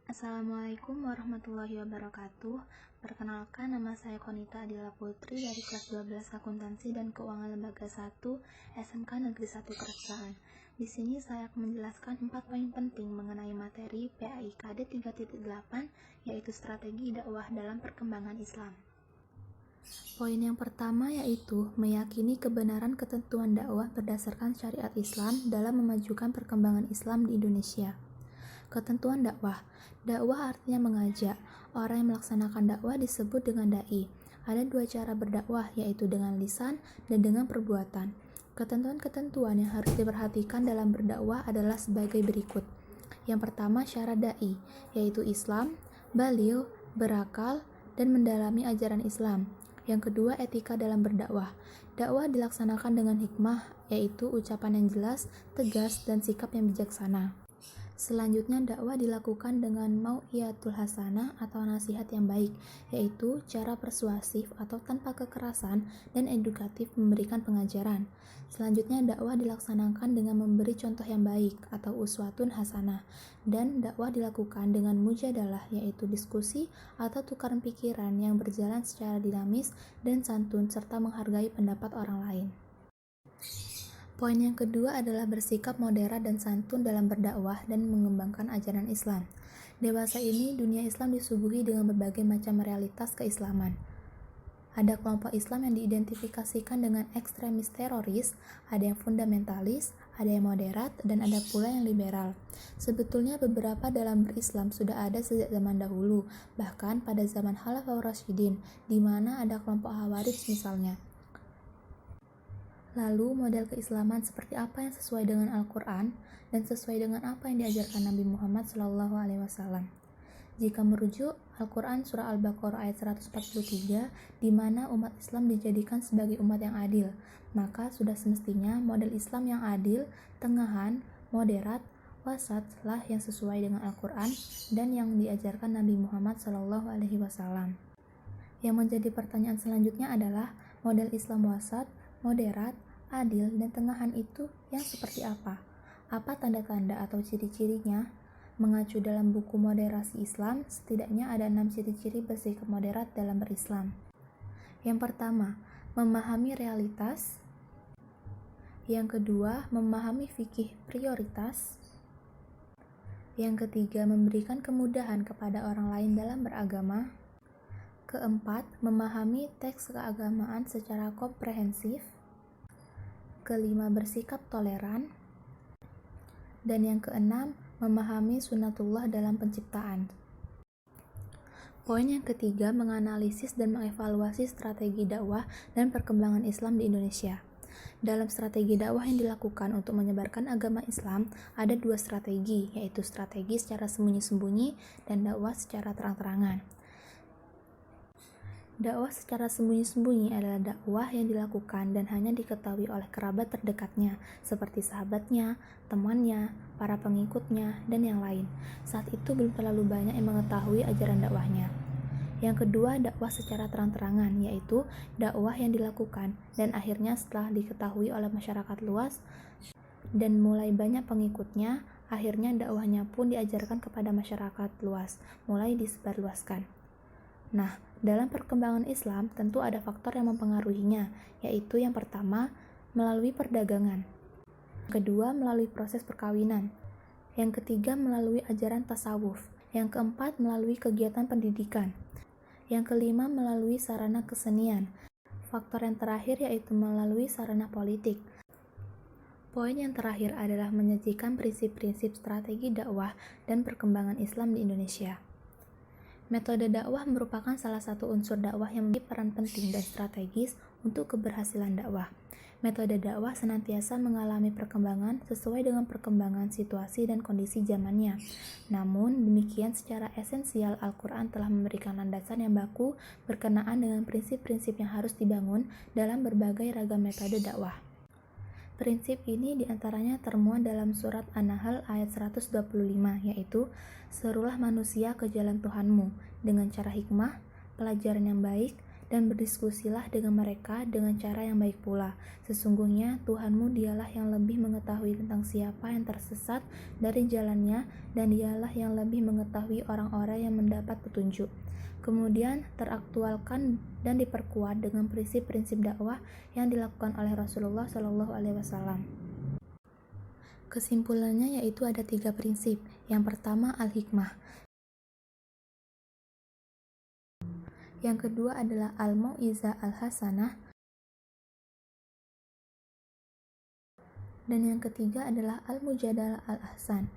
Assalamualaikum warahmatullahi wabarakatuh. Perkenalkan, nama saya Konita Adila Putri dari kelas 12 Akuntansi dan Keuangan Lembaga 1 SMK Negeri 1 Keraksaan. Di sini saya akan menjelaskan 4 poin penting mengenai materi PAIKD 3.8, yaitu strategi dakwah dalam perkembangan Islam. Poin yang pertama yaitu meyakini kebenaran ketentuan dakwah berdasarkan syariat Islam dalam memajukan perkembangan Islam di Indonesia. Ketentuan dakwah. Dakwah artinya mengajak. Orang yang melaksanakan dakwah disebut dengan dai. Ada 2 cara berdakwah, yaitu dengan lisan dan dengan perbuatan. Ketentuan-ketentuan yang harus diperhatikan dalam berdakwah adalah sebagai berikut. Yang pertama, syarat dai, yaitu Islam, baligh, berakal, dan mendalami ajaran Islam. Yang kedua, etika dalam berdakwah. Dakwah dilaksanakan dengan hikmah, yaitu ucapan yang jelas, tegas, dan sikap yang bijaksana. Selanjutnya, dakwah dilakukan dengan mau'iyatul hasanah atau nasihat yang baik, yaitu cara persuasif atau tanpa kekerasan dan edukatif memberikan pengajaran. Selanjutnya, dakwah dilaksanakan dengan memberi contoh yang baik atau uswatun hasanah, dan dakwah dilakukan dengan mujadalah, yaitu diskusi atau tukaran pikiran yang berjalan secara dinamis dan santun serta menghargai pendapat orang lain. Poin yang kedua adalah bersikap moderat dan santun dalam berdakwah dan mengembangkan ajaran Islam. Dewasa ini, dunia Islam disuguhi dengan berbagai macam realitas keislaman. Ada kelompok Islam yang diidentifikasikan dengan ekstremis teroris, ada yang fundamentalis, ada yang moderat, dan ada pula yang liberal. Sebetulnya beberapa dalam berislam sudah ada sejak zaman dahulu, bahkan pada zaman Khulafaur Rasyidin, di mana ada kelompok Khawarij misalnya. Lalu, model keislaman seperti apa yang sesuai dengan Al-Quran dan sesuai dengan apa yang diajarkan Nabi Muhammad SAW? Jika merujuk Al-Quran surah Al-Baqarah ayat 143, di mana umat Islam dijadikan sebagai umat yang adil, maka sudah semestinya model Islam yang adil, tengahan, moderat, wasat lah yang sesuai dengan Al-Quran dan yang diajarkan Nabi Muhammad SAW. Yang menjadi pertanyaan selanjutnya adalah model Islam wasat, moderat, adil, dan tengahan itu yang seperti apa? Apa tanda-tanda atau ciri-cirinya? Mengacu dalam buku Moderasi Islam, setidaknya ada 6 ciri-ciri bersikap moderat dalam berislam. Yang pertama, memahami realitas. Yang kedua, memahami fikih prioritas. Yang ketiga, memberikan kemudahan kepada orang lain dalam beragama. Keempat, memahami teks keagamaan secara komprehensif. Kelima, bersikap toleran. Dan yang keenam, memahami sunatullah dalam penciptaan. Poin yang ketiga, menganalisis dan mengevaluasi strategi dakwah dan perkembangan Islam di Indonesia. Dalam strategi dakwah yang dilakukan untuk menyebarkan agama Islam, ada 2 strategi, yaitu strategi secara sembunyi-sembunyi dan dakwah secara terang-terangan. Dakwah secara sembunyi-sembunyi adalah dakwah yang dilakukan dan hanya diketahui oleh kerabat terdekatnya, seperti sahabatnya, temannya, para pengikutnya, dan yang lain. Saat itu belum terlalu banyak yang mengetahui ajaran dakwahnya. Yang kedua, dakwah secara terang-terangan, yaitu dakwah yang dilakukan dan akhirnya setelah diketahui oleh masyarakat luas dan mulai banyak pengikutnya, akhirnya dakwahnya pun diajarkan kepada masyarakat luas, mulai disebarluaskan. Nah, dalam perkembangan Islam tentu ada faktor yang mempengaruhinya, yaitu yang pertama, melalui perdagangan. Yang kedua, melalui proses perkawinan. Yang ketiga, melalui ajaran tasawuf. Yang keempat, melalui kegiatan pendidikan. Yang kelima, melalui sarana kesenian. Faktor yang terakhir yaitu melalui sarana politik. Poin yang terakhir adalah menyajikan prinsip-prinsip strategi dakwah dan perkembangan Islam di Indonesia. Metode dakwah merupakan salah satu unsur dakwah yang memiliki peran penting dan strategis untuk keberhasilan dakwah. Metode dakwah senantiasa mengalami perkembangan sesuai dengan perkembangan situasi dan kondisi zamannya. Namun, demikian secara esensial Al-Quran telah memberikan landasan yang baku berkenaan dengan prinsip-prinsip yang harus dibangun dalam berbagai ragam metode dakwah. Prinsip ini diantaranya termuat dalam surat An-Nahl ayat 125, yaitu serulah manusia ke jalan Tuhanmu dengan cara hikmah, pelajaran yang baik, dan berdiskusilah dengan mereka dengan cara yang baik pula. Sesungguhnya Tuhanmu dialah yang lebih mengetahui tentang siapa yang tersesat dari jalannya, dan dialah yang lebih mengetahui orang-orang yang mendapat petunjuk. Kemudian teraktualkan dan diperkuat dengan prinsip-prinsip dakwah yang dilakukan oleh Rasulullah SAW. Kesimpulannya yaitu ada 3 prinsip. Yang pertama al-hikmah. Yang kedua adalah al-mau'izah al-hasanah. Dan yang ketiga adalah al-mujadalah al-ahsan.